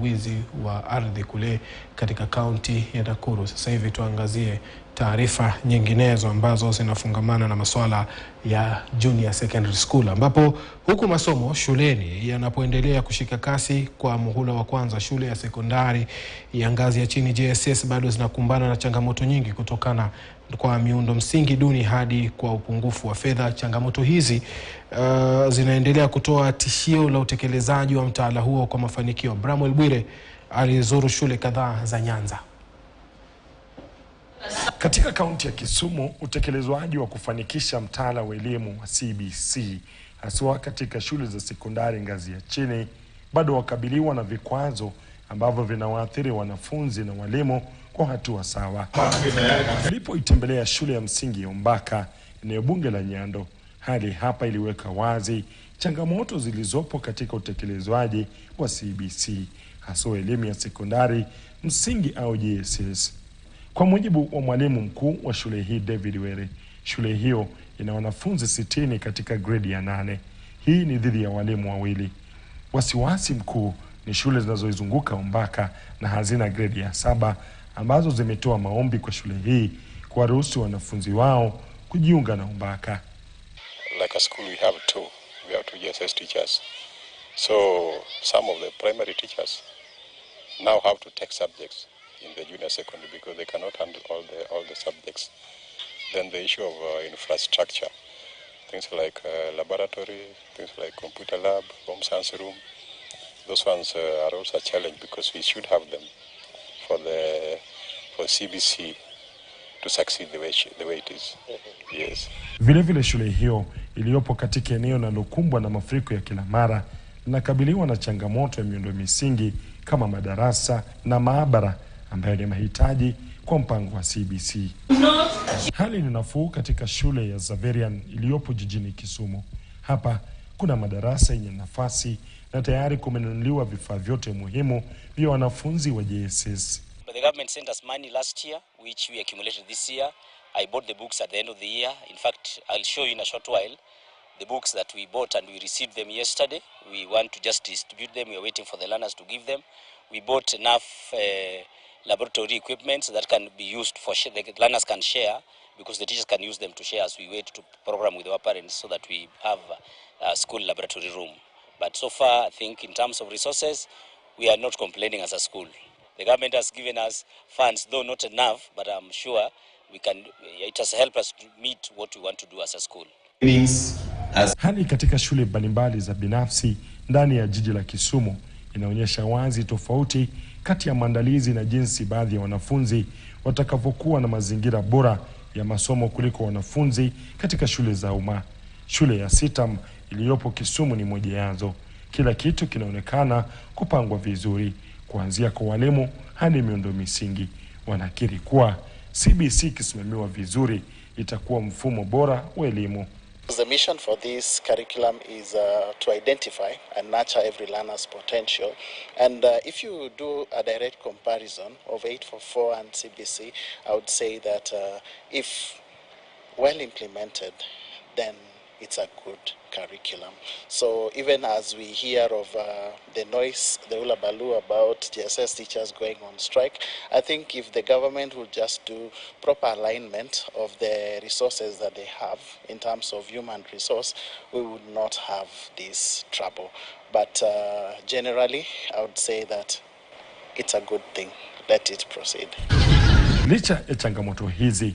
wizi wa ardhi kule katika kaunti ya Nakuru. Sasa hivi tuangazie taarifa nyinginezo ambazo zinafungamana na masuala ya junior secondary school, ambapo huku masomo shuleni yanapoendelea kushika kasi kwa muhula wa kwanza, shule ya sekondari ya ngazi ya chini JSS bado zinakumbana na changamoto nyingi kutokana kwa miundo msingi duni hadi kwa upungufu wa fedha. Changamoto hizi zinaendelea kutoa tishio la utekelezaji wa mtaala huo kwa mafanikio. Bramwell Bwire alizuru shule kadhaa za Nyanza. Katika kaunti ya Kisumu, utekelezwaji wa kufanikisha mtaala wa elimu wa CBC haswa katika shule za sekondari ngazi ya chini bado wakabiliwa na vikwazo ambavyo vinawaathiri wanafunzi na walimu kwa hatua sawa. Nilipoitembelea shule ya msingi ya Mbaka, eneo bunge la Nyando, hali hapa iliweka wazi changamoto zilizopo katika utekelezwaji wa CBC haswa elimu ya sekondari msingi au JSS. Kwa mujibu wa mwalimu mkuu wa shule hii David Were, shule hiyo ina wanafunzi 60 katika grade ya 8. Hii ni dhidi ya walimu wawili. Wasiwasi mkuu ni shule zinazoizunguka Mbaka na hazina grade ya 7 ambazo zimetoa maombi kwa shule hii kuwaruhusu wanafunzi wao kujiunga na Mbaka. Like a school we have two JSS teachers. So some of the primary teachers now have to take subjects in the junior secondary because they cannot handle all the subjects. Then the issue of infrastructure, things like laboratory, things like computer lab, home science room, those ones are also a challenge because we should have them for CBC to succeed the way it is. Yes. Vile shule hiyo iliyopo katika eneo linalokumbwa na mafuriko ya kila mara linakabiliwa na changamoto ya miundo misingi kama madarasa na maabara ambayo ni mahitaji kwa mpango wa CBC. Hali ni nafuu katika shule ya Zaverian iliyopo jijini Kisumu. Hapa kuna madarasa yenye nafasi na tayari kumenunuliwa vifaa vyote muhimu vya wanafunzi wa JSS. The government sent us money last year, which we accumulated this year. I bought the books at the end of the year. In fact, I'll show you in a short while the books that we bought, and we received them yesterday. We want to just distribute them. We are waiting for the learners to give them. We bought enough laboratory equipment that can be used for the learners can share, because the teachers can use them to share as we wait to program with our parents so that we have a school laboratory room. But so far, I think in terms of resources, we are not complaining as a school. The government has given us funds, though not enough, but I'm sure it has helped us to meet what we want to do as a school. Hali katika shule mbalimbali za binafsi ndani ya jiji la Kisumu inaonyesha wazi tofauti kati ya maandalizi na jinsi baadhi ya wanafunzi watakavyokuwa na mazingira bora ya masomo kuliko wanafunzi katika shule za umma. Shule ya Sitam iliyopo Kisumu ni moja yazo. Kila kitu kinaonekana kupangwa vizuri, kuanzia kwa walimu hadi miundo misingi. Wanakiri kuwa CBC kisimamiwa vizuri itakuwa mfumo bora wa elimu. The mission for this curriculum is to identify and nurture every learner's potential. And if you do a direct comparison of 844 and CBC, I would say that if well implemented, then it's a good curriculum. So even as we hear of the noise, the hullabaloo about JSS teachers going on strike, I think if the government would just do proper alignment of the resources that they have in terms of human resource, we would not have this trouble. But generally, I would say that it's a good thing. Let it proceed. Licha ya changamoto hizi,